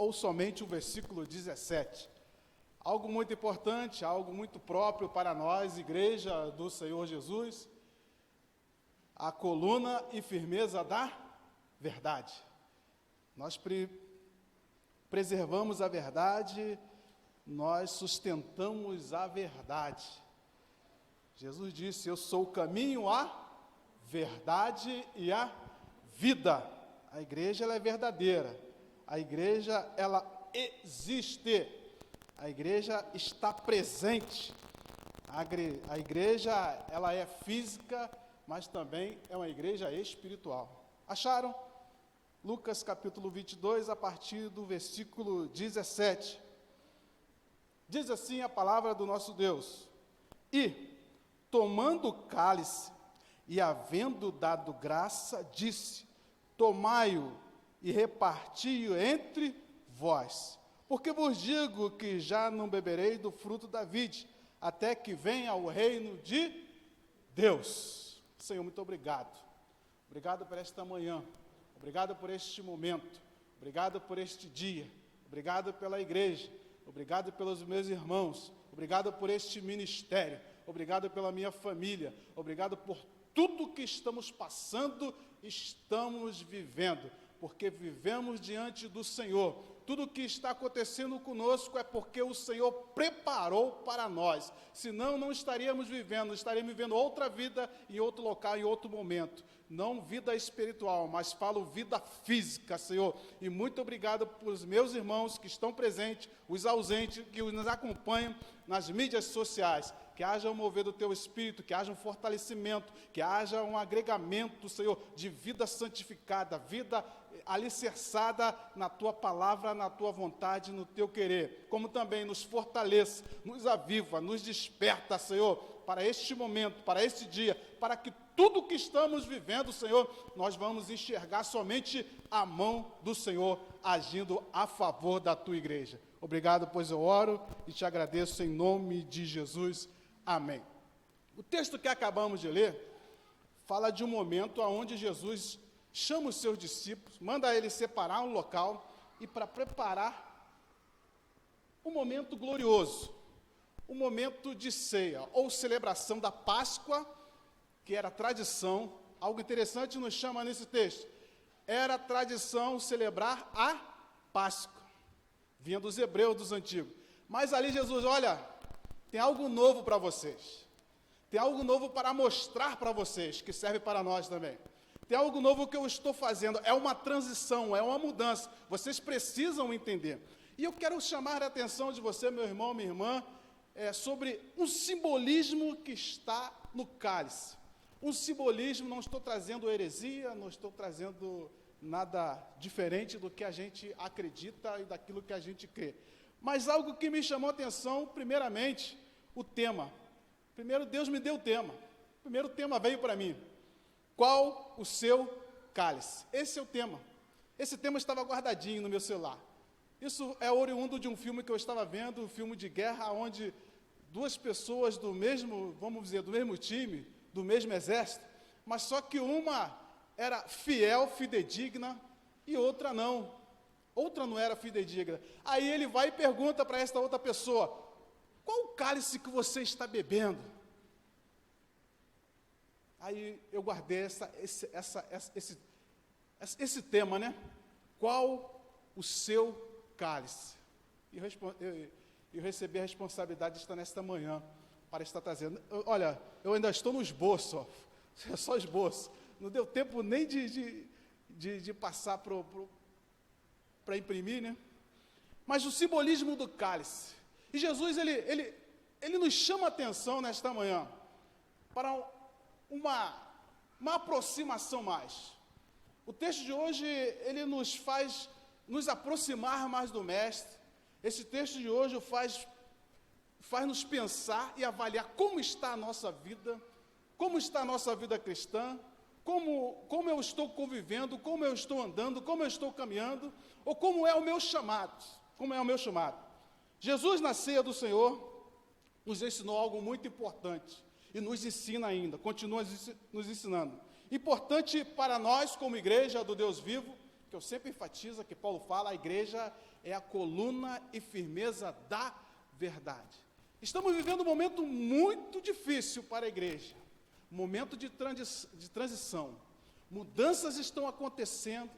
ou somente o versículo 17. Algo muito importante, algo muito próprio para nós, igreja do Senhor Jesus, a coluna e firmeza da verdade. Nós preservamos a verdade, nós sustentamos a verdade. Jesus disse: eu sou o caminho, a verdade e a vida. A igreja, ela é verdadeira. A igreja, ela existe. A igreja está presente. A igreja, ela é física, mas também é uma igreja espiritual. Acharam? Lucas capítulo 22, a partir do versículo 17. Diz assim a palavra do nosso Deus: e, tomando o cálice, e havendo dado graça, disse: tomai-o e reparti-o entre vós. Porque vos digo que já não beberei do fruto da vide, até que venha o reino de Deus. Senhor, muito obrigado. Obrigado por esta manhã. Obrigado por este momento. Obrigado por este dia. Obrigado pela igreja. Obrigado pelos meus irmãos. Obrigado por este ministério. Obrigado pela minha família. Obrigado por tudo que estamos passando, estamos vivendo, porque vivemos diante do Senhor. Tudo que está acontecendo conosco é porque o Senhor preparou para nós. Senão, não estaríamos vivendo outra vida em outro local, em outro momento. Não vida espiritual, mas falo vida física, Senhor. E muito obrigado por os meus irmãos que estão presentes, os ausentes, que nos acompanham nas mídias sociais. Que haja um mover do Teu Espírito, que haja um fortalecimento, que haja um agregamento, Senhor, de vida santificada, vida alicerçada na Tua palavra, na Tua vontade, no Teu querer. Como também nos fortaleça, nos aviva, nos desperta, Senhor, para este momento, para este dia, para que tudo que estamos vivendo, Senhor, nós vamos enxergar somente a mão do Senhor agindo a favor da Tua igreja. Obrigado, pois eu oro e te agradeço em nome de Jesus. Amém. O texto que acabamos de ler fala de um momento onde Jesus chama os seus discípulos, manda eles separar um local e para preparar um momento glorioso, um momento de ceia ou celebração da Páscoa, que era tradição. Algo interessante nos chama nesse texto. Era tradição celebrar a Páscoa. Vinha dos hebreus, dos antigos. Mas ali Jesus, olha, tem algo novo para vocês. Tem algo novo para mostrar para vocês, que serve para nós também. Tem algo novo que eu estou fazendo. É uma transição, é uma mudança. Vocês precisam entender. E eu quero chamar a atenção de você, meu irmão, minha irmã, sobre um simbolismo que está no cálice. Um simbolismo, não estou trazendo heresia, não estou trazendo nada diferente do que a gente acredita e daquilo que a gente crê. Mas algo que me chamou a atenção, primeiramente, o tema. Primeiro, Deus me deu o tema. O primeiro tema veio para mim. Qual o seu cálice? Esse é o tema. Esse tema estava guardadinho no meu celular. Isso é oriundo de um filme que eu estava vendo, um filme de guerra, onde duas pessoas do mesmo, vamos dizer, do mesmo time, do mesmo exército, mas só que uma era fiel, fidedigna, e outra não. Outra não era fidedigna. Aí ele vai e pergunta para esta outra pessoa: qual o cálice que você está bebendo? Aí eu guardei esse tema, né? Qual o seu cálice? E eu recebi a responsabilidade de estar nesta manhã, para estar trazendo. Olha, eu ainda estou no esboço, ó. É só esboço. Não deu tempo nem de passar para imprimir, né? Mas o simbolismo do cálice. E Jesus, ele nos chama a atenção nesta manhã para uma aproximação mais. O texto de hoje, ele nos faz nos aproximar mais do Mestre. Esse texto de hoje faz-nos pensar e avaliar como está a nossa vida, como está a nossa vida cristã, como eu estou convivendo, como eu estou andando, como eu estou caminhando, ou como é o meu chamado, Jesus, na ceia do Senhor, nos ensinou algo muito importante, e nos ensina ainda, continua nos ensinando. Importante para nós, como igreja do Deus vivo, que eu sempre enfatizo, que Paulo fala, a igreja é a coluna e firmeza da verdade. Estamos vivendo um momento muito difícil para a igreja, momento de transição. Mudanças estão acontecendo,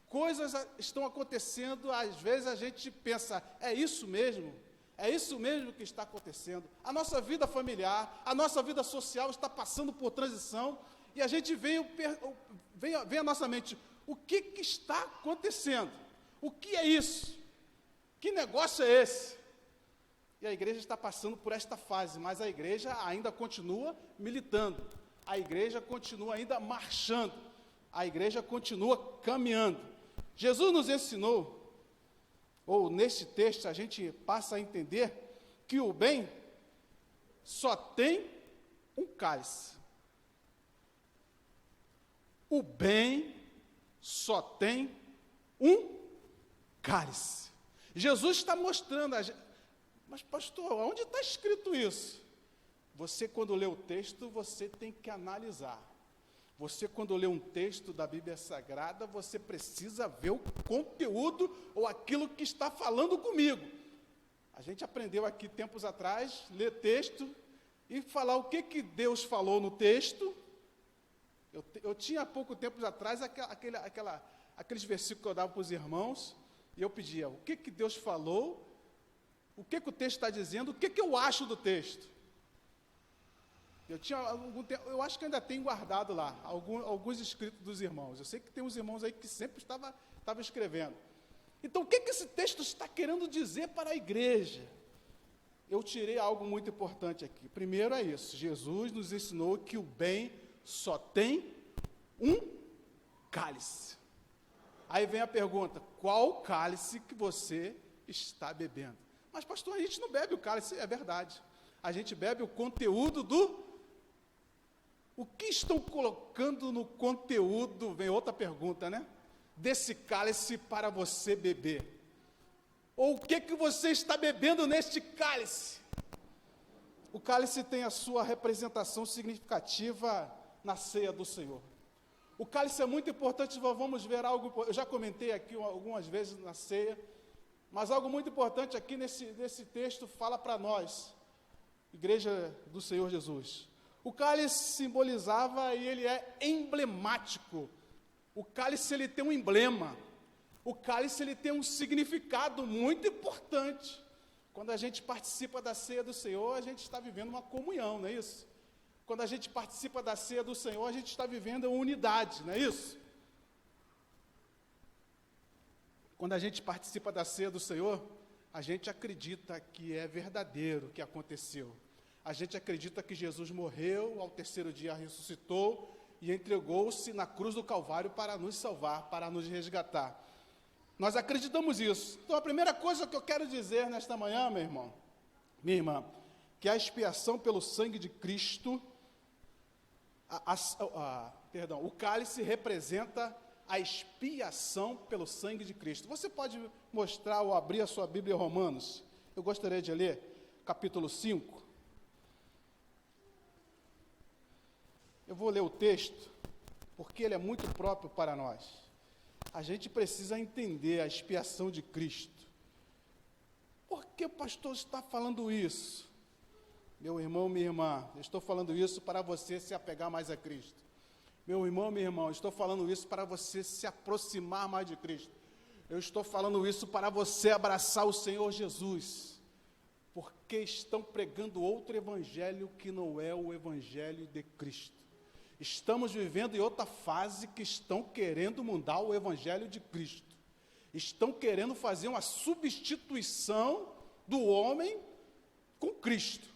coisas estão acontecendo, às vezes a gente pensa, é isso mesmo? É isso mesmo que está acontecendo. A nossa vida familiar, a nossa vida social está passando por transição, e a gente vem à nossa mente, o que está acontecendo? O que é isso? Que negócio é esse? E a igreja está passando por esta fase, mas a igreja ainda continua militando, a igreja continua ainda marchando, a igreja continua caminhando. Jesus nos ensinou, ou neste texto a gente passa a entender, que o bem só tem um cálice. O bem só tem um cálice. Jesus está mostrando, mas pastor, onde está escrito isso? Você, quando lê o texto, você tem que analisar. Você, quando lê um texto da Bíblia Sagrada, você precisa ver o conteúdo ou aquilo que está falando comigo. A gente aprendeu aqui tempos atrás, ler texto e falar o que Deus falou no texto. Eu tinha há pouco tempo atrás aqueles versículos que eu dava para os irmãos, e eu pedia, o que Deus falou, o que o texto está dizendo, o que eu acho do texto. Eu tinha algum tempo, eu acho que ainda tenho guardado lá, alguns escritos dos irmãos. Eu sei que tem uns irmãos aí que sempre estava escrevendo. Então, o que esse texto está querendo dizer para a igreja? Eu tirei algo muito importante aqui. Primeiro é isso, Jesus nos ensinou que o bem só tem um cálice. Aí vem a pergunta, qual cálice que você está bebendo? Mas pastor, a gente não bebe o cálice, é verdade. A gente bebe o conteúdo O que estão colocando no conteúdo, vem outra pergunta, né? Desse cálice para você beber. Ou o que você está bebendo neste cálice? O cálice tem a sua representação significativa na ceia do Senhor. O cálice é muito importante, vamos ver algo, eu já comentei aqui algumas vezes na ceia, mas algo muito importante aqui nesse texto fala para nós, Igreja do Senhor Jesus. O cálice simbolizava e ele é emblemático. O cálice ele tem um emblema. O cálice ele tem um significado muito importante. Quando a gente participa da ceia do Senhor, a gente está vivendo uma comunhão, não é isso? Quando a gente participa da ceia do Senhor, a gente está vivendo uma unidade, não é isso? Quando a gente participa da ceia do Senhor, a gente acredita que é verdadeiro o que aconteceu. A gente acredita que Jesus morreu, ao terceiro dia ressuscitou e entregou-se na cruz do Calvário para nos salvar, para nos resgatar. Nós acreditamos isso. Então, a primeira coisa que eu quero dizer nesta manhã, meu irmão, minha irmã, que a expiação pelo sangue de Cristo, o cálice representa a expiação pelo sangue de Cristo. Você pode mostrar ou abrir a sua Bíblia em Romanos? Eu gostaria de ler capítulo 5. Eu vou ler o texto, porque ele é muito próprio para nós. A gente precisa entender a expiação de Cristo. Por que o pastor está falando isso? Meu irmão, minha irmã, eu estou falando isso para você se apegar mais a Cristo. Meu irmão, minha irmã, eu estou falando isso para você se aproximar mais de Cristo. Eu estou falando isso para você abraçar o Senhor Jesus. Porque estão pregando outro evangelho que não é o evangelho de Cristo. Estamos vivendo em outra fase que estão querendo mudar o evangelho de Cristo. Estão querendo fazer uma substituição do homem com Cristo.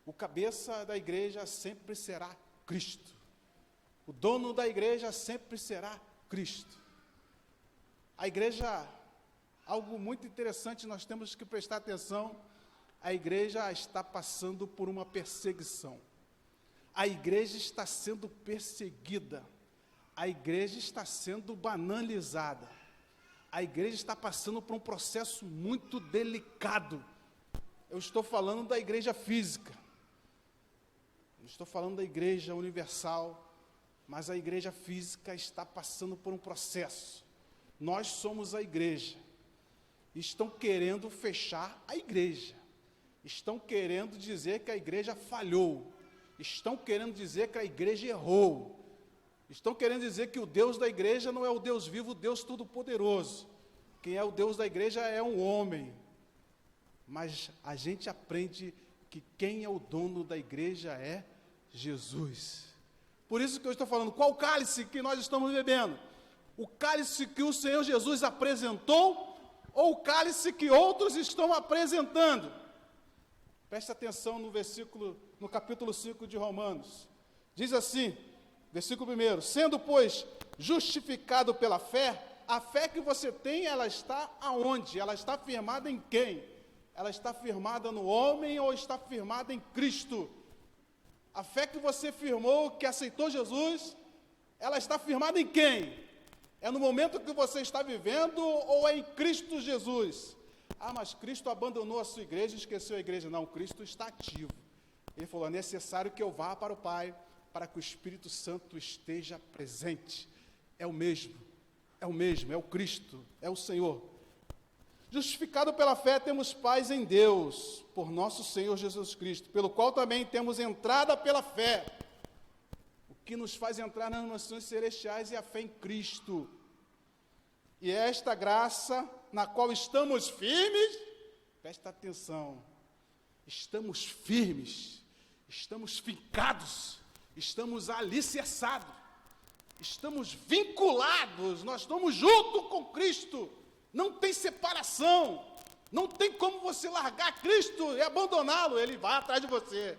O cabeça da igreja sempre será Cristo. O dono da igreja sempre será Cristo. A igreja, algo muito interessante, nós temos que prestar atenção, a igreja está passando por uma perseguição. A igreja está sendo perseguida, a igreja está sendo banalizada, a igreja está passando por um processo muito delicado. Eu estou falando da igreja física, eu estou falando da igreja universal, mas a igreja física está passando por um processo. Nós somos a igreja. Estão querendo fechar a igreja. Estão querendo dizer que a igreja falhou. Estão querendo dizer que a igreja errou. Estão querendo dizer que o Deus da igreja não é o Deus vivo, o Deus todo-poderoso. Quem é o Deus da igreja é um homem. Mas a gente aprende que quem é o dono da igreja é Jesus. Por isso que eu estou falando, qual cálice que nós estamos bebendo? O cálice que o Senhor Jesus apresentou ou o cálice que outros estão apresentando? Preste atenção no capítulo 5 de Romanos. Diz assim, versículo 1, sendo, pois, justificado pela fé, a fé que você tem, ela está aonde? Ela está firmada em quem? Ela está firmada no homem ou está firmada em Cristo? A fé que você firmou, que aceitou Jesus, ela está firmada em quem? É no momento que você está vivendo ou é em Cristo Jesus? Ah, mas Cristo abandonou a sua igreja e esqueceu a igreja. Não, Cristo está ativo. Ele falou, é necessário que eu vá para o Pai, para que o Espírito Santo esteja presente. É o mesmo, é o Cristo, é o Senhor. Justificado pela fé, temos paz em Deus, por nosso Senhor Jesus Cristo, pelo qual também temos entrada pela fé. O que nos faz entrar nas nações celestiais é a fé em Cristo. E é esta graça na qual estamos firmes, presta atenção, estamos firmes, estamos fincados, estamos alicerçados, estamos vinculados, nós estamos junto com Cristo. Não tem separação, não tem como você largar Cristo e abandoná-lo, Ele vai atrás de você.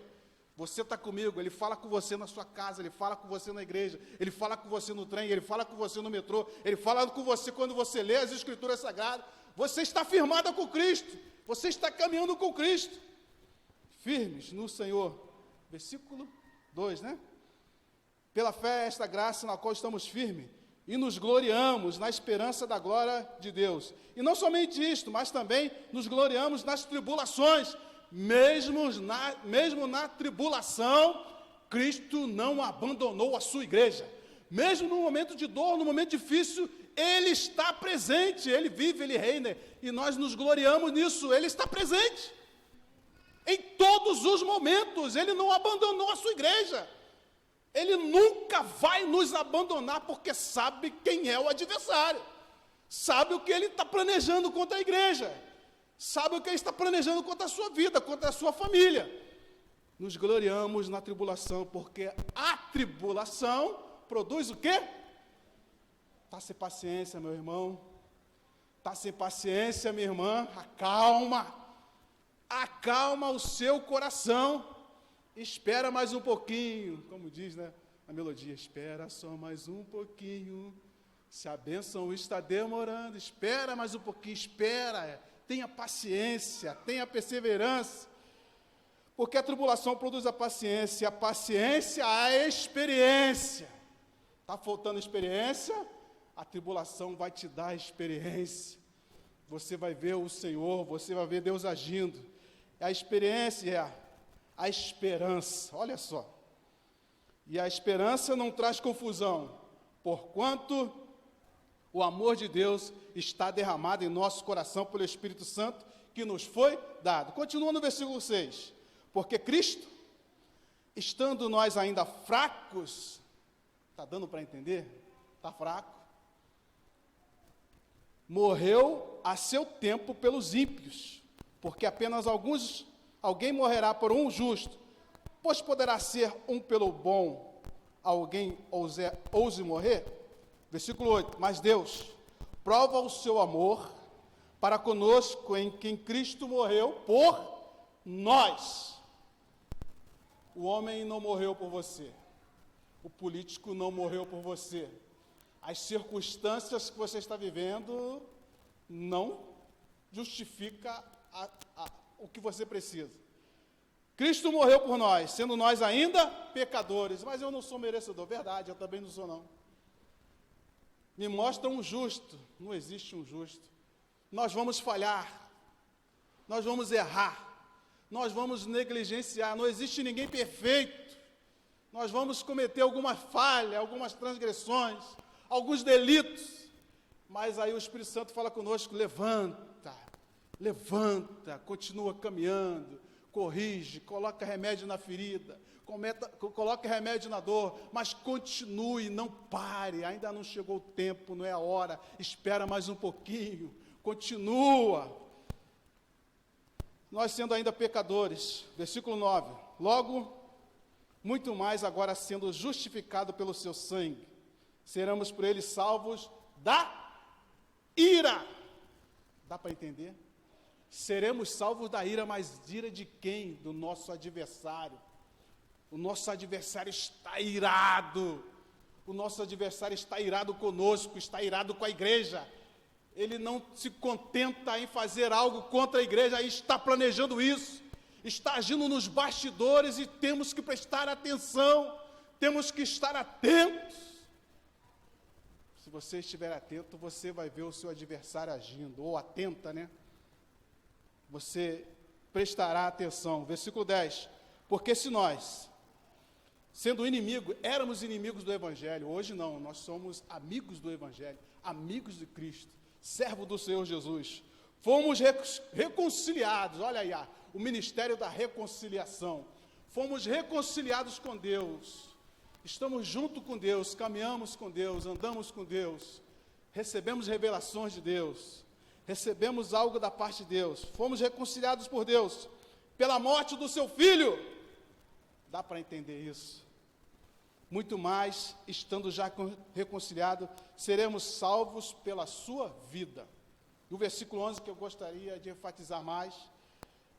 Você está comigo, Ele fala com você na sua casa, Ele fala com você na igreja, Ele fala com você no trem, Ele fala com você no metrô, Ele fala com você quando você lê as Escrituras Sagradas. Você está firmada com Cristo, você está caminhando com Cristo. Firmes no Senhor. Versículo 2, né? Pela fé, esta graça na qual estamos firmes, e nos gloriamos na esperança da glória de Deus. E não somente isto, mas também nos gloriamos nas tribulações. Mesmo na tribulação, Cristo não abandonou a sua igreja. Mesmo no momento de dor, no momento difícil, Ele está presente, Ele vive, Ele reina. E nós nos gloriamos nisso, Ele está presente. Em todos os momentos, Ele não abandonou a sua igreja. Ele nunca vai nos abandonar, porque sabe quem é o adversário, sabe o que ele está planejando contra a igreja, sabe o que ele está planejando contra a sua vida, contra a sua família. Nos gloriamos na tribulação, porque a tribulação produz o quê? Está sem paciência, meu irmão, está sem paciência, minha irmã, acalma o seu coração. Espera mais um pouquinho, como diz, né, a melodia, espera só mais um pouquinho, se a bênção está demorando, espera mais um pouquinho, espera, tenha paciência, tenha perseverança, porque a tribulação produz a paciência a experiência. Está faltando experiência? A tribulação vai te dar experiência, você vai ver o Senhor, você vai ver Deus agindo. A experiência é a esperança, olha só, e a esperança não traz confusão, porquanto o amor de Deus está derramado em nosso coração pelo Espírito Santo que nos foi dado. Continua no versículo 6, porque Cristo, estando nós ainda fracos, está dando para entender? Está fraco, morreu a seu tempo pelos ímpios, porque apenas alguém morrerá por um justo, pois poderá ser um pelo bom, alguém ouse morrer? Versículo 8, mas Deus prova o seu amor para conosco em quem Cristo morreu por nós. O homem não morreu por você, o político não morreu por você, as circunstâncias que você está vivendo não justifica o que você precisa. Cristo morreu por nós, sendo nós ainda pecadores, mas eu não sou merecedor, verdade, eu também não sou não. Me mostra um justo, não existe um justo. Nós vamos falhar, nós vamos errar, nós vamos negligenciar, não existe ninguém perfeito. Nós vamos cometer alguma falha, algumas transgressões, alguns delitos, Mas aí o Espírito Santo fala conosco, levanta, continua caminhando, corrige, coloca remédio na ferida, coloca remédio na dor, mas continue, não pare, ainda não chegou o tempo, não é a hora, espera mais um pouquinho, continua. Nós sendo ainda pecadores, versículo 9, logo, muito mais agora sendo justificado pelo seu sangue, seremos por ele salvos da ira. Dá para entender? Seremos salvos da ira, mas ira de quem? Do nosso adversário. O nosso adversário está irado. O nosso adversário está irado conosco, está irado com a igreja. Ele não se contenta em fazer algo contra a igreja, e está planejando isso, está agindo nos bastidores, e temos que prestar atenção, temos que estar atentos. Se você estiver atento, você vai ver o seu adversário agindo, ou atenta, né? Você prestará atenção. Versículo 10, porque se nós, sendo inimigo, éramos inimigos do Evangelho, hoje não, nós somos amigos do Evangelho, amigos de Cristo, servo do Senhor Jesus, fomos reconciliados, olha aí, o ministério da reconciliação, fomos reconciliados com Deus, estamos junto com Deus, caminhamos com Deus, andamos com Deus, recebemos revelações de Deus, recebemos algo da parte de Deus, fomos reconciliados por Deus, pela morte do seu Filho. Dá para entender isso? Muito mais, estando já reconciliados, seremos salvos pela sua vida. E o versículo 11 que eu gostaria de enfatizar mais,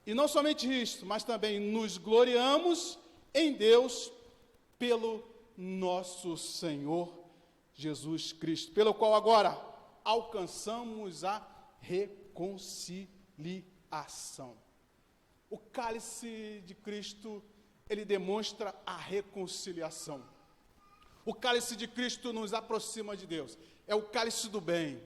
e não somente isso, mas também nos gloriamos em Deus pelo nosso Senhor Jesus Cristo, pelo qual agora alcançamos a reconciliação. O cálice de Cristo, ele demonstra a reconciliação. O cálice de Cristo nos aproxima de Deus. É o cálice do bem.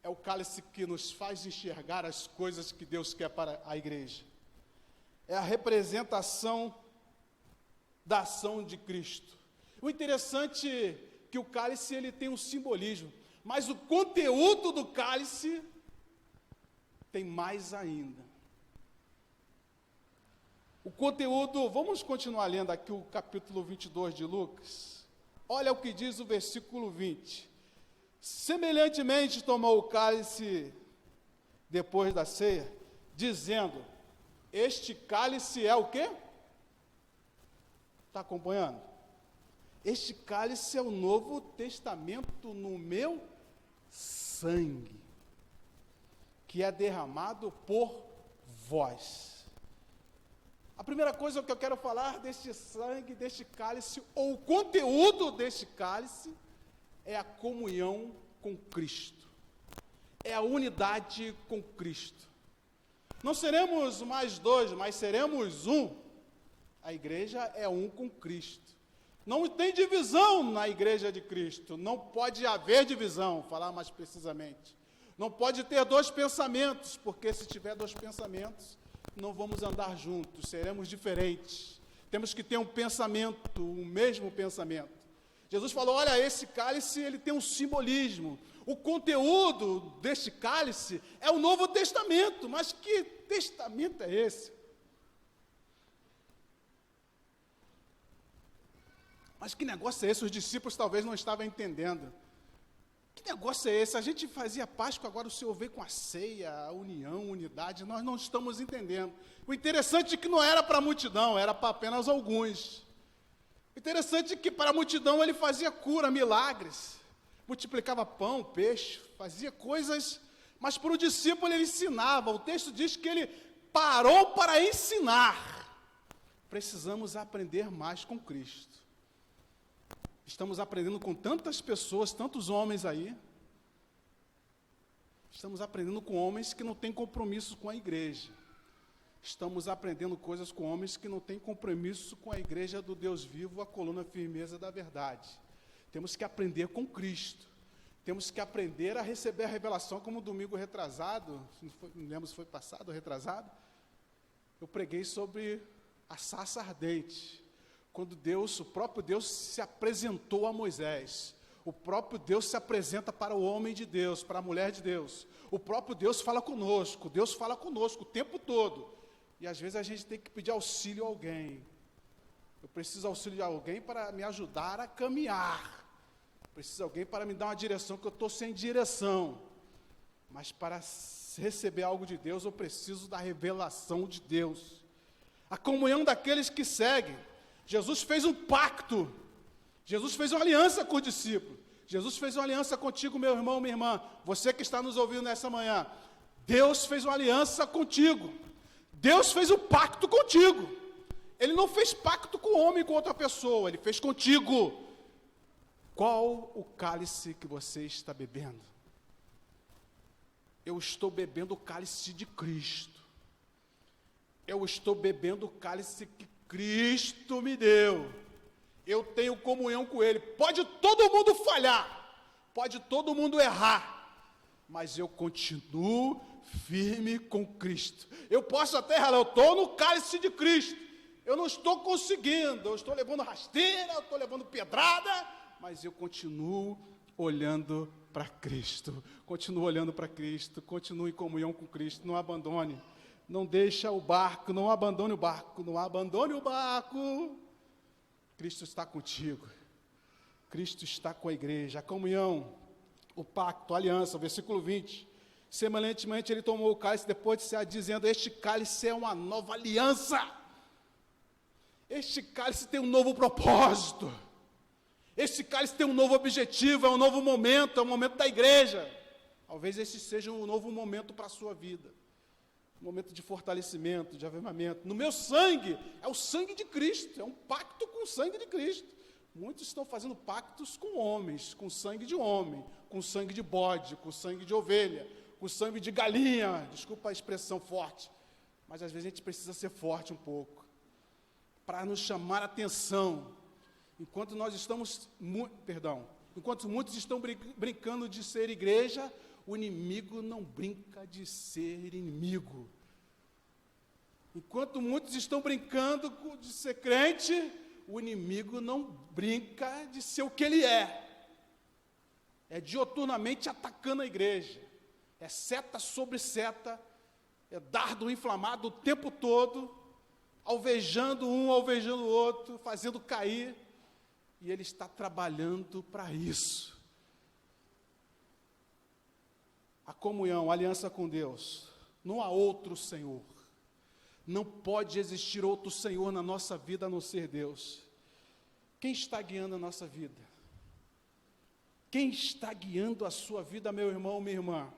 É o cálice que nos faz enxergar as coisas que Deus quer para a igreja. É a representação da ação de Cristo. O interessante é que o cálice ele tem um simbolismo, mas o conteúdo do cálice tem mais ainda. O conteúdo, vamos continuar lendo aqui o capítulo 22 de Lucas. Olha o que diz o versículo 20. Semelhantemente tomou o cálice depois da ceia, dizendo, este cálice é o quê? Está acompanhando? Este cálice é o Novo Testamento no meu sangue, que é derramado por vós. A primeira coisa que eu quero falar deste sangue, deste cálice, ou o conteúdo deste cálice, é a comunhão com Cristo. É a unidade com Cristo. Não seremos mais dois, mas seremos um. A igreja é um com Cristo. Não tem divisão na igreja de Cristo. Não pode haver divisão, falar mais precisamente. Não pode ter dois pensamentos, porque se tiver dois pensamentos, não vamos andar juntos, seremos diferentes. Temos que ter um pensamento, o mesmo pensamento. Jesus falou, olha, esse cálice, ele tem um simbolismo. O conteúdo deste cálice é o Novo Testamento. Mas que testamento é esse? Mas que negócio é esse? Os discípulos talvez não estavam entendendo. Que negócio é esse? A gente fazia Páscoa, agora o Senhor veio com a ceia, a união, a unidade, nós não estamos entendendo. O interessante é que não era para a multidão, era para apenas alguns. O interessante é que para a multidão ele fazia cura, milagres, multiplicava pão, peixe, fazia coisas, mas para o discípulo ele ensinava. O texto diz que ele parou para ensinar. Precisamos aprender mais com Cristo. Estamos aprendendo com tantas pessoas, tantos homens aí. Estamos aprendendo com homens que não têm compromisso com a igreja. Estamos aprendendo coisas com homens que não têm compromisso com a igreja do Deus vivo, a coluna firmeza da verdade. Temos que aprender com Cristo. Temos que aprender a receber a revelação, como domingo retrasado, não lembro se foi passado ou retrasado, eu preguei sobre a sarça ardente. Quando Deus, o próprio Deus, se apresentou a Moisés. O próprio Deus se apresenta para o homem de Deus, para a mulher de Deus. O próprio Deus fala conosco, Deus fala conosco o tempo todo. E às vezes a gente tem que pedir auxílio a alguém. Eu preciso auxílio de alguém para me ajudar a caminhar. Preciso de alguém para me dar uma direção, que eu estou sem direção. Mas para receber algo de Deus, eu preciso da revelação de Deus. A comunhão daqueles que seguem. Jesus fez um pacto. Jesus fez uma aliança com os discípulos. Jesus fez uma aliança contigo, meu irmão, minha irmã. Você que está nos ouvindo nessa manhã. Deus fez uma aliança contigo. Deus fez um pacto contigo. Ele não fez pacto com o homem, com outra pessoa. Ele fez contigo. Qual o cálice que você está bebendo? Eu estou bebendo o cálice de Cristo. Eu estou bebendo o cálice que Cristo me deu. Eu tenho comunhão com Ele. Pode todo mundo falhar, pode todo mundo errar, mas eu continuo firme com Cristo. Eu posso até errar, eu estou no cálice de Cristo. Eu não estou conseguindo, eu estou levando rasteira, eu estou levando pedrada, mas eu continuo olhando para Cristo. Continuo olhando para Cristo, continuo em comunhão com Cristo. Não abandone, não deixa o barco, não abandone o barco, não abandone o barco. Cristo está contigo, Cristo está com a igreja, a comunhão, o pacto, a aliança, versículo 20, semelhantemente ele tomou o cálice depois de se dizendo, este cálice é uma nova aliança, este cálice tem um novo propósito, este cálice tem um novo objetivo, é um novo momento, é o momento da igreja, talvez esse seja um novo momento para a sua vida, um momento de fortalecimento, de avivamento. No meu sangue, é o sangue de Cristo, é um pacto com o sangue de Cristo. Muitos estão fazendo pactos com homens, com sangue de homem, com sangue de bode, com sangue de ovelha, com sangue de galinha, desculpa a expressão forte, mas às vezes a gente precisa ser forte um pouco, para nos chamar a atenção, enquanto muitos estão brincando de ser igreja, o inimigo não brinca de ser inimigo. Enquanto muitos estão brincando de ser crente, o inimigo não brinca de ser o que ele é. É dioturnamente atacando a igreja. É seta sobre seta, é dardo inflamado o tempo todo, alvejando um, alvejando o outro, fazendo cair. E ele está trabalhando para isso. A comunhão, a aliança com Deus, não há outro Senhor, não pode existir outro Senhor na nossa vida a não ser Deus. Quem está guiando a nossa vida? Quem está guiando a sua vida, meu irmão, minha irmã?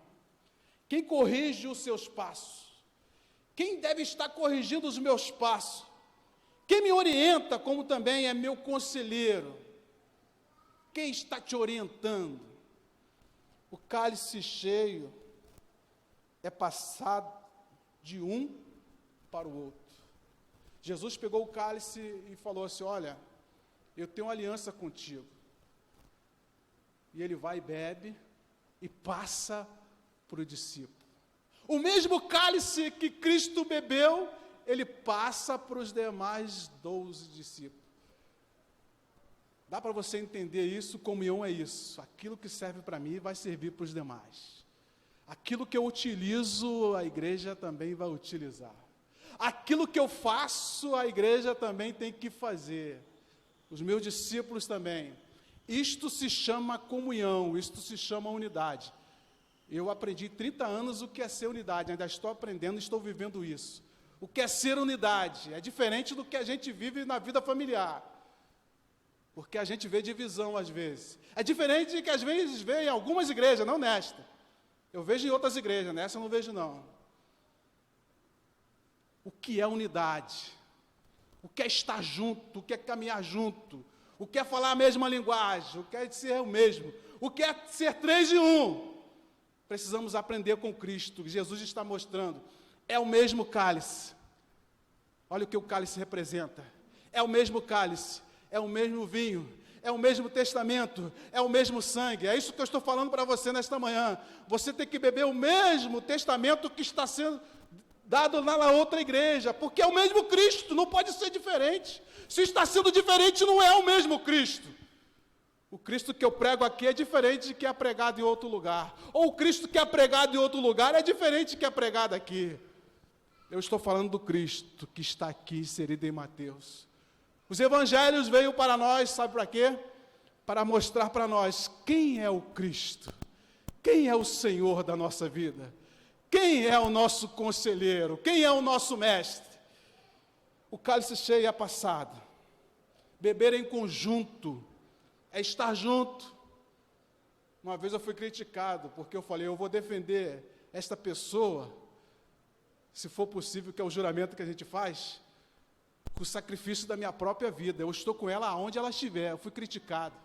Quem corrige os seus passos? Quem deve estar corrigindo os meus passos? Quem me orienta, como também é meu conselheiro? Quem está te orientando? O cálice cheio é passado de um para o outro. Jesus pegou o cálice e falou assim, olha, eu tenho uma aliança contigo. E ele vai e bebe e passa para o discípulo. O mesmo cálice que Cristo bebeu, ele passa para os demais 12 discípulos. Dá para você entender isso? Comunhão é isso. Aquilo que serve para mim vai servir para os demais. Aquilo que eu utilizo, a igreja também vai utilizar. Aquilo que eu faço, a igreja também tem que fazer. Os meus discípulos também. Isto se chama comunhão, isto se chama unidade. Eu aprendi 30 anos o que é ser unidade, ainda estou aprendendo, estou vivendo isso. O que é ser unidade? É diferente do que a gente vive na vida familiar. Porque a gente vê divisão às vezes. É diferente de que às vezes vê em algumas igrejas, não nesta. Eu vejo em outras igrejas, nessa eu não vejo não. O que é unidade? O que é estar junto? O que é caminhar junto? O que é falar a mesma linguagem? O que é ser o mesmo? O que é ser 3 de 1? Precisamos aprender com Cristo. Jesus está mostrando. É o mesmo cálice. Olha o que o cálice representa. É o mesmo cálice. É o mesmo vinho, é o mesmo testamento, é o mesmo sangue. É isso que eu estou falando para você nesta manhã. Você tem que beber o mesmo testamento que está sendo dado lá na outra igreja, porque é o mesmo Cristo, não pode ser diferente. Se está sendo diferente, não é o mesmo Cristo. O Cristo que eu prego aqui é diferente de que é pregado em outro lugar. Ou o Cristo que é pregado em outro lugar é diferente de que é pregado aqui. Eu estou falando do Cristo que está aqui inserido em Mateus. Os evangelhos veio para nós, sabe para quê? Para mostrar para nós quem é o Cristo, quem é o Senhor da nossa vida, quem é o nosso conselheiro, quem é o nosso mestre. O cálice cheio é passado, beber em conjunto, é estar junto. Uma vez eu fui criticado, porque eu falei, eu vou defender esta pessoa, se for possível, que é o juramento que a gente faz, com o sacrifício da minha própria vida. Eu estou com ela aonde ela estiver. Eu fui criticado.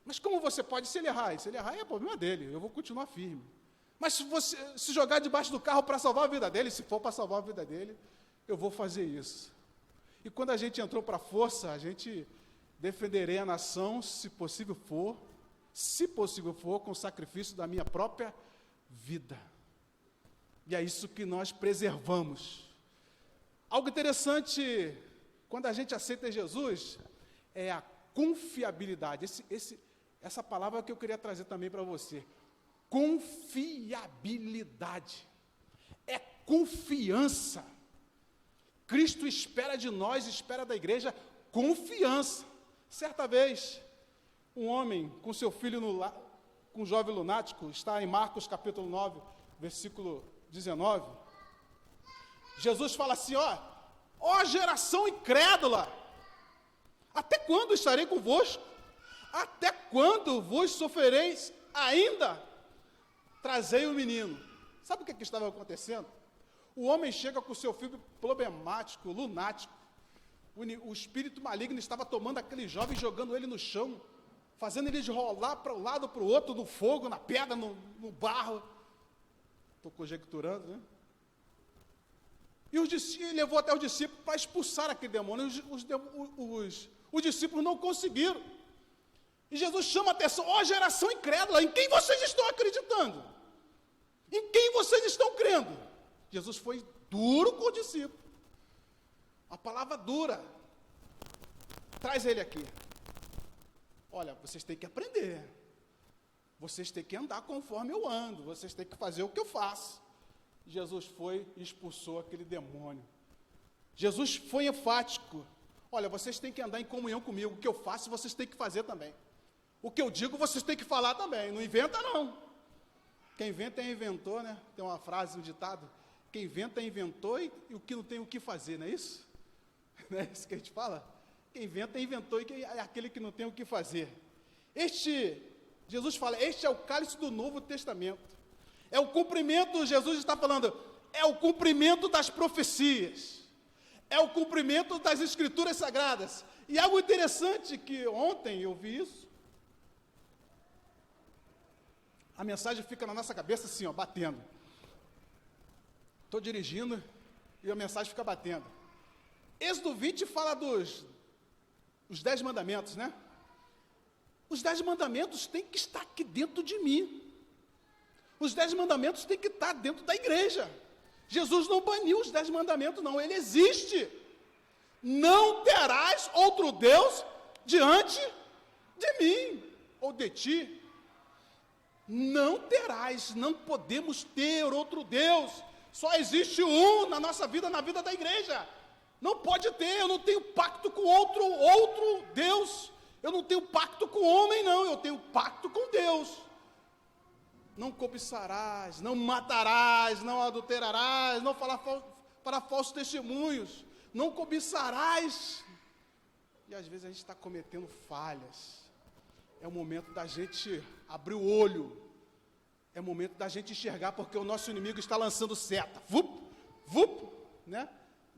Mas como você pode, se ele errar? Se ele errar, é problema dele, eu vou continuar firme. Mas se você se jogar debaixo do carro para salvar a vida dele, se for para salvar a vida dele, eu vou fazer isso. E quando a gente entrou para a força, a gente defenderei a nação, se possível for, com o sacrifício da minha própria vida. E é isso que nós preservamos. Algo interessante, quando a gente aceita Jesus, é a confiabilidade. Essa palavra que eu queria trazer também para você. Confiabilidade. É confiança. Cristo espera de nós, espera da igreja, confiança. Certa vez, um homem com seu filho, com um jovem lunático, está em Marcos capítulo 9, versículo 19, Jesus fala assim, ó geração incrédula, até quando estarei convosco? Até quando vos sofrereis ainda? Trazei o menino. Sabe o que estava acontecendo? O homem chega com seu filho problemático, lunático, o espírito maligno estava tomando aquele jovem, jogando ele no chão, fazendo ele rolar para um lado, para o outro, no fogo, na pedra, no barro. Estou conjecturando, né? E ele levou até os discípulos para expulsar aquele demônio. Os discípulos não conseguiram. E Jesus chama a atenção, geração incrédula, em quem vocês estão acreditando? Em quem vocês estão crendo? Jesus foi duro com o discípulo. A palavra dura. Traz ele aqui. Olha, vocês têm que aprender. Vocês têm que andar conforme eu ando. Vocês têm que fazer o que eu faço. Jesus foi e expulsou aquele demônio. Jesus foi enfático. Olha, vocês têm que andar em comunhão comigo. O que eu faço, vocês têm que fazer também. O que eu digo, vocês têm que falar também. Não inventa, não. Quem inventa é inventor, né? Tem uma frase, um ditado. Quem inventa é inventor e o que não tem o que fazer, não é isso? Não é isso que a gente fala? Quem inventa é inventor e é aquele que não tem o que fazer. Jesus fala, este é o cálice do Novo Testamento. É o cumprimento, Jesus está falando, é o cumprimento das profecias. É o cumprimento das Escrituras Sagradas. E algo interessante que ontem eu vi isso. A mensagem fica na nossa cabeça assim, batendo. Estou dirigindo e a mensagem fica batendo. Êxodo 20 fala os 10 mandamentos, né? Os 10 mandamentos têm que estar aqui dentro de mim. Os 10 mandamentos têm que estar dentro da igreja. Jesus não baniu os 10 mandamentos, não. Ele existe. Não terás outro Deus diante de mim ou de ti. Não terás, não podemos ter outro Deus. Só existe um na nossa vida, na vida da igreja. Não pode ter, eu não tenho pacto com outro Deus. Eu não tenho pacto com homem, não. Eu tenho pacto com Deus. Não cobiçarás, não matarás, não adulterarás, não falar para falsos testemunhos, não cobiçarás. E às vezes a gente está cometendo falhas. É o momento da gente abrir o olho. É o momento da gente enxergar, porque o nosso inimigo está lançando seta. Vup, vup, né?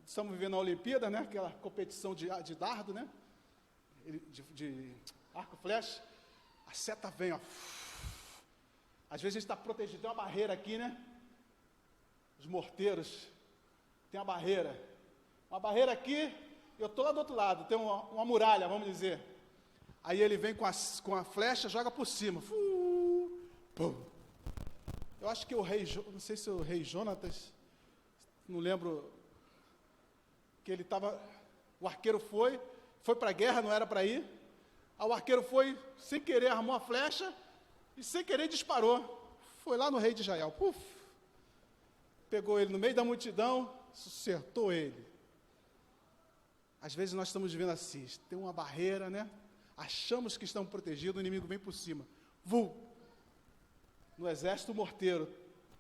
Estamos vivendo a Olimpíada, né? Aquela competição de dardo, né? De arco e flecha. A seta vem, ó. Às vezes a gente está protegido, tem uma barreira aqui, né? Os morteiros, tem uma barreira. Uma barreira aqui, eu estou lá do outro lado, tem uma muralha, vamos dizer. Aí ele vem com a flecha, joga por cima. Pum. Eu acho que não sei se o rei Jonatas, não lembro, que ele estava, o arqueiro foi para a guerra, não era para ir. Aí o arqueiro foi, sem querer, armou a flecha e sem querer disparou. Foi lá no rei de Israel, puf, pegou ele no meio da multidão, acertou ele. Às vezes nós estamos vivendo assim, tem uma barreira, né? Achamos que estamos protegidos, o inimigo vem por cima. No exército, o morteiro.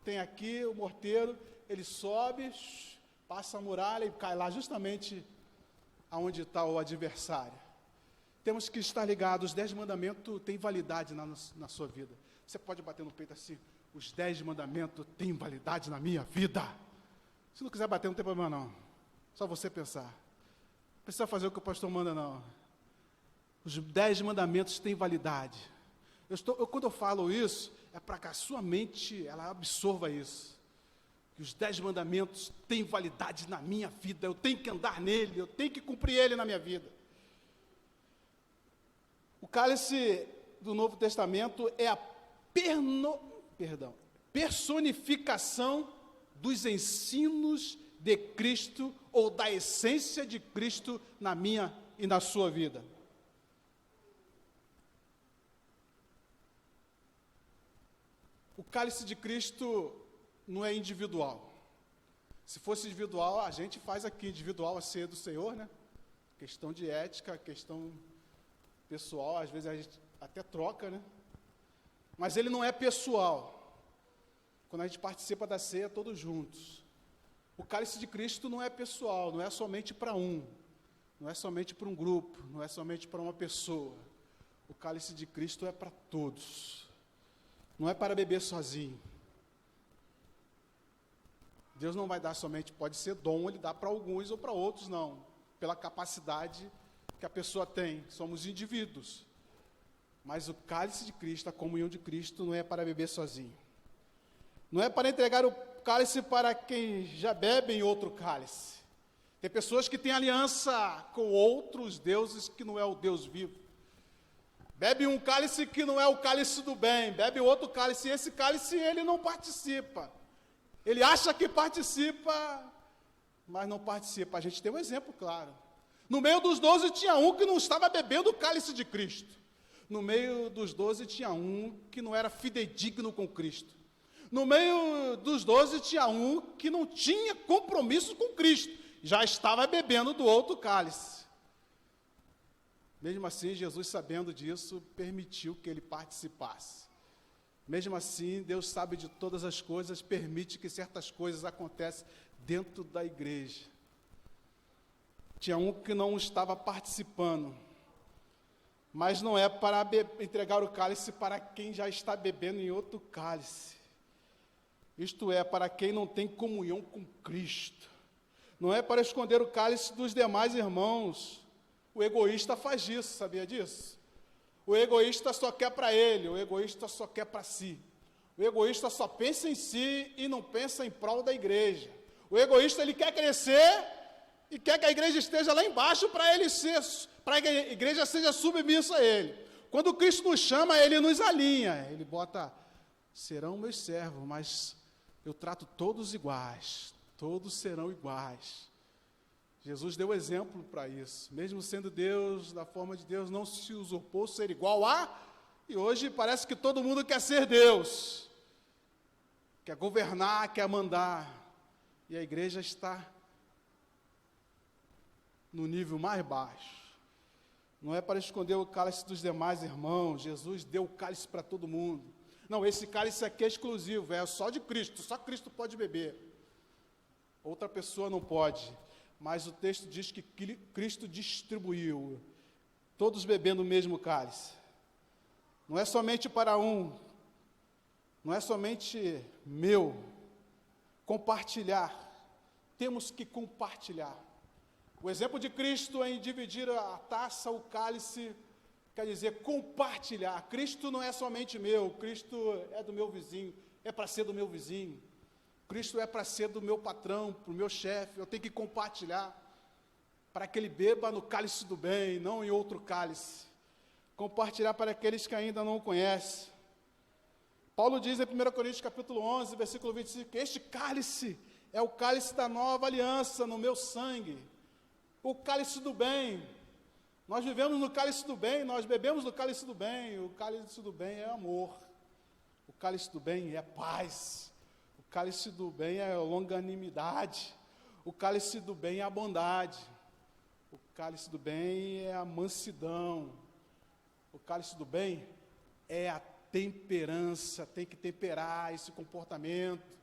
Tem aqui o morteiro, ele sobe, passa a muralha e cai lá justamente aonde está o adversário. Temos que estar ligados, os 10 mandamentos têm validade na sua vida. Você pode bater no peito assim, os 10 mandamentos têm validade na minha vida. Se não quiser bater, não tem problema não. Só você pensar. Não precisa fazer o que o pastor manda não. Os 10 mandamentos têm validade. Quando eu falo isso, é para que a sua mente ela absorva isso. Que os 10 mandamentos têm validade na minha vida. Eu tenho que andar nele, eu tenho que cumprir ele na minha vida. O cálice do Novo Testamento é a personificação dos ensinos de Cristo ou da essência de Cristo na minha e na sua vida. O cálice de Cristo não é individual. Se fosse individual, a gente faz aqui, individual a ceia do Senhor, né? Questão de ética, questão pessoal, às vezes a gente até troca, né? Mas ele não é pessoal. Quando a gente participa da ceia, todos juntos. O cálice de Cristo não é pessoal, não é somente para um, não é somente para um grupo, não é somente para uma pessoa. O cálice de Cristo é para todos. Não é para beber sozinho. Deus não vai dar somente, pode ser dom, ele dá para alguns ou para outros, não. Pela capacidade que a pessoa tem, somos indivíduos. Mas o cálice de Cristo, a comunhão de Cristo, não é para beber sozinho. Não é para entregar o cálice para quem já bebe em outro cálice. Tem pessoas que têm aliança com outros deuses que não é o Deus vivo. Bebe um cálice que não é o cálice do bem, bebe outro cálice, e esse cálice ele não participa. Ele acha que participa, mas não participa. A gente tem um exemplo claro. No meio dos 12 tinha um que não estava bebendo o cálice de Cristo. No meio dos 12 tinha um que não era fidedigno com Cristo. No meio dos 12 tinha um que não tinha compromisso com Cristo. Já estava bebendo do outro cálice. Mesmo assim, Jesus, sabendo disso, permitiu que ele participasse. Mesmo assim, Deus sabe de todas as coisas, permite que certas coisas aconteçam dentro da igreja. Tinha um que não estava participando, mas não é para entregar o cálice para quem já está bebendo em outro cálice. Isto é, para quem não tem comunhão com Cristo. Não é para esconder o cálice dos demais irmãos. O egoísta faz isso, sabia disso? O egoísta só quer para ele, o egoísta só quer para si. O egoísta só pensa em si e não pensa em prol da igreja. O egoísta, ele quer crescer e quer que a igreja esteja lá embaixo para que a igreja seja submissa a ele. Quando Cristo nos chama, ele nos alinha. Ele bota, serão meus servos, mas eu trato todos iguais. Todos serão iguais. Jesus deu exemplo para isso. Mesmo sendo Deus, da forma de Deus, não se usurpou ser igual a, e hoje parece que todo mundo quer ser Deus. Quer governar, quer mandar. E a igreja está no nível mais baixo. Não é para esconder o cálice dos demais irmãos. Jesus deu o cálice para todo mundo. Não, esse cálice aqui é exclusivo, é só de Cristo, só Cristo pode beber. Outra pessoa não pode. Mas o texto diz que Cristo distribuiu, todos bebendo o mesmo cálice. Não é somente para um, não é somente meu. Compartilhar, temos que compartilhar. O exemplo de Cristo em dividir a taça, o cálice, quer dizer compartilhar. Cristo não é somente meu, Cristo é do meu vizinho, é para ser do meu vizinho. Cristo é para ser do meu patrão, para o meu chefe, eu tenho que compartilhar, para que ele beba no cálice do bem, não em outro cálice. Compartilhar para aqueles que ainda não o conhecem. Paulo diz em 1 Coríntios capítulo 11, versículo 25, que este cálice é o cálice da nova aliança no meu sangue, o cálice do bem. Nós vivemos no cálice do bem, nós bebemos do cálice do bem. O cálice do bem é amor. O cálice do bem é paz. O cálice do bem é longanimidade. O cálice do bem é a bondade. O cálice do bem é a mansidão. O cálice do bem é a temperança. Tem que temperar esse comportamento.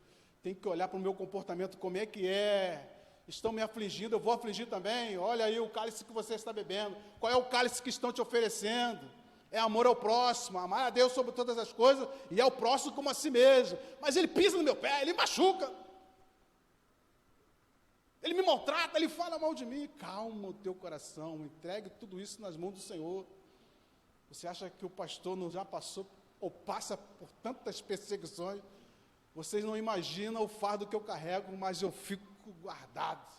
Tem que olhar para o meu comportamento, como é que é. Estão me afligindo, eu vou afligir também. Olha aí o cálice que você está bebendo. Qual é o cálice que estão te oferecendo? É amor ao próximo, amar a Deus sobre todas as coisas e ao próximo como a si mesmo. Mas ele pisa no meu pé, ele machuca. Ele me maltrata, ele fala mal de mim. Calma o teu coração, entregue tudo isso nas mãos do Senhor. Você acha que o pastor não já passou ou passa por tantas perseguições? Vocês não imaginam o fardo que eu carrego, mas eu fico guardado.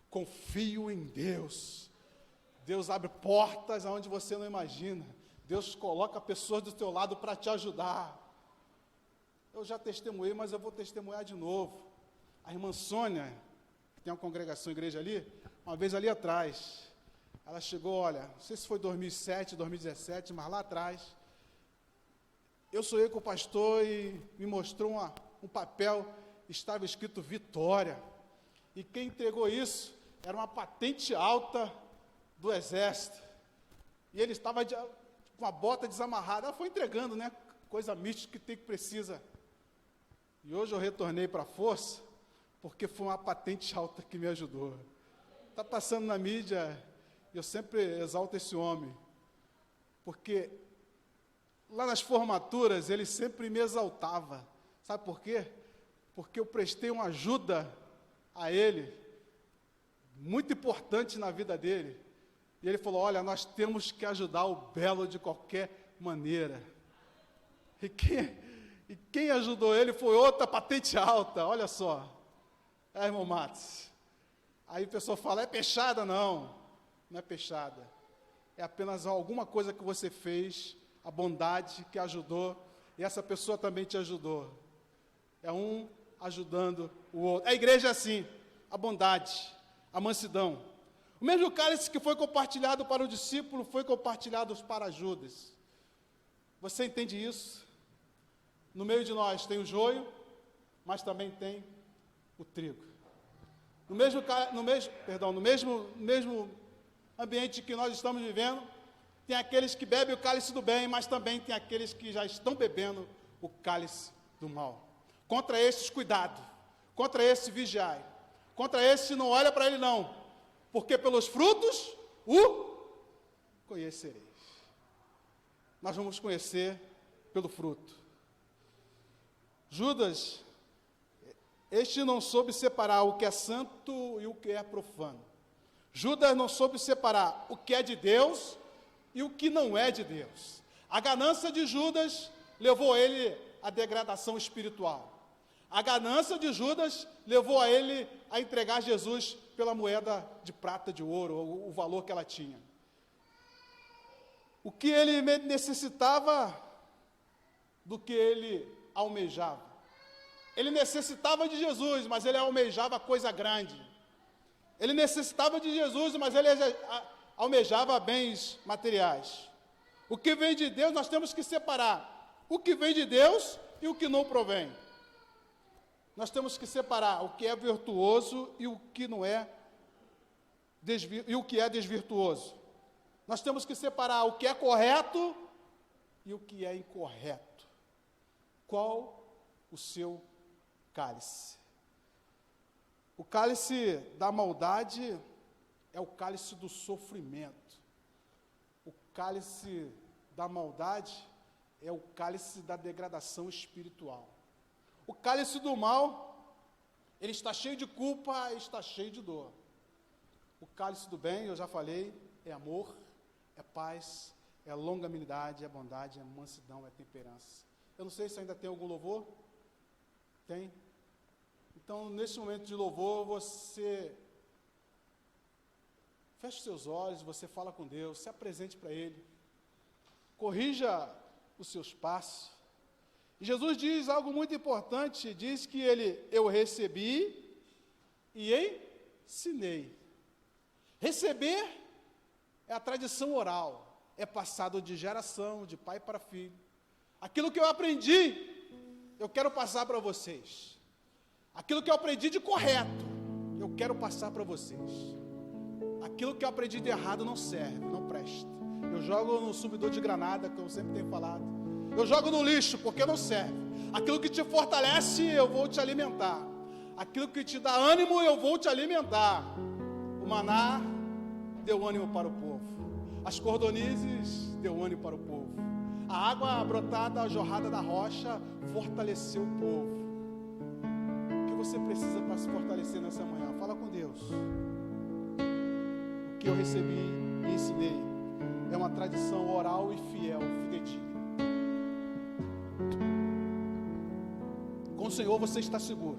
Confio em Deus. Deus abre portas aonde você não imagina. Deus coloca pessoas do teu lado para te ajudar. Eu já testemunhei, mas eu vou testemunhar de novo. A irmã Sônia, que tem uma congregação, igreja ali, uma vez ali atrás, ela chegou, olha, não sei se foi 2007, 2017, mas lá atrás, eu sonhei com o pastor e me mostrou um papel, estava escrito Vitória. E quem entregou isso era uma patente alta do exército. E ele estava com a bota desamarrada. Ela foi entregando, né? Coisa mística que precisa. E hoje eu retornei para a força, porque foi uma patente alta que me ajudou. Está passando na mídia, eu sempre exalto esse homem, porque lá nas formaturas ele sempre me exaltava. Sabe por quê? Porque eu prestei uma ajuda a ele, muito importante na vida dele. E ele falou, olha, nós temos que ajudar o Belo de qualquer maneira. E quem ajudou ele foi outra patente alta, olha só. Irmão Matos. Aí o pessoal fala, é peixada? Não é peixada. É apenas alguma coisa que você fez, a bondade que ajudou, e essa pessoa também te ajudou. É um ajudando o outro. A igreja é assim, a bondade, a mansidão. O mesmo cálice que foi compartilhado para o discípulo, foi compartilhado para Judas. Você entende isso? No meio de nós tem o joio, mas também tem o trigo. No mesmo ambiente que nós estamos vivendo, tem aqueles que bebem o cálice do bem, mas também tem aqueles que já estão bebendo o cálice do mal. Contra esses, cuidado. Contra esse, vigiai. Contra esse, não olha para ele não. Porque pelos frutos o conhecereis. Nós vamos conhecer pelo fruto. Judas, este não soube separar o que é santo e o que é profano. Judas não soube separar o que é de Deus e o que não é de Deus. A ganância de Judas levou ele à degradação espiritual. A ganância de Judas levou a ele a entregar Jesus pela moeda de prata, de ouro, o valor que ela tinha. O que ele necessitava do que ele almejava. Ele necessitava de Jesus, mas ele almejava coisa grande. Ele necessitava de Jesus, mas ele almejava bens materiais. O que vem de Deus, nós temos que separar o que vem de Deus e o que não provém. Nós temos que separar o que é virtuoso e o que não é, e o que é desvirtuoso. Nós temos que separar o que é correto e o que é incorreto. Qual o seu cálice? O cálice da maldade é o cálice do sofrimento. O cálice da maldade é o cálice da degradação espiritual. O cálice do mal, ele está cheio de culpa, está cheio de dor. O cálice do bem, eu já falei, é amor, é paz, é longanimidade, é bondade, é mansidão, é temperança. Eu não sei se ainda tem algum louvor. Tem? Então, nesse momento de louvor, você fecha os seus olhos, você fala com Deus, se apresente para Ele, corrija os seus passos. E Jesus diz algo muito importante, diz que eu recebi e ensinei. Receber É a tradição oral, é passado de geração, de pai para filho. Aquilo que eu aprendi, eu quero passar para vocês. Aquilo que eu aprendi de correto, eu quero passar para vocês. Aquilo que eu aprendi de errado não serve, não presta. Eu jogo no sumidor de granada, que eu sempre tenho falado. Eu jogo no lixo, porque não serve. Aquilo que te fortalece, eu vou te alimentar. Aquilo que te dá ânimo, eu vou te alimentar. O maná deu ânimo para o povo. As cordonizes deu ânimo para o povo. A água brotada, jorrada da rocha, fortaleceu o povo. O que você precisa para se fortalecer nessa manhã? Fala com Deus. O que eu recebi e ensinei é uma tradição oral e fiel, fidedigna. Com o Senhor você está seguro.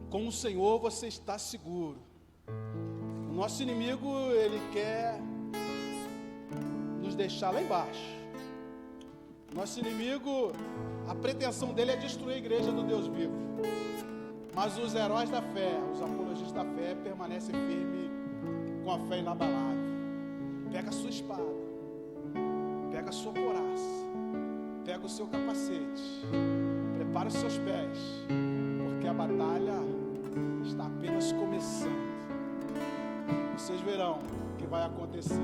Com o Senhor você está seguro. O nosso inimigo, ele quer nos deixar lá embaixo. Nosso inimigo, a pretensão dele é destruir a igreja do Deus vivo. Mas os heróis da fé, os apologistas da fé, permanecem firmes com a fé inabalável. Pega a sua espada, pega a sua couraça, pega o seu capacete, prepara os seus pés, porque a batalha está apenas começando. Vocês verão o que vai acontecer.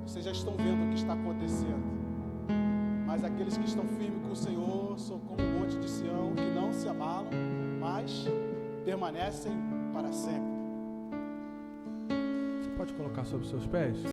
Vocês já estão vendo o que está acontecendo. Mas aqueles que estão firmes com o Senhor são como um monte de Sião, que não se abalam, mas permanecem para sempre. Você pode colocar sobre os seus pés?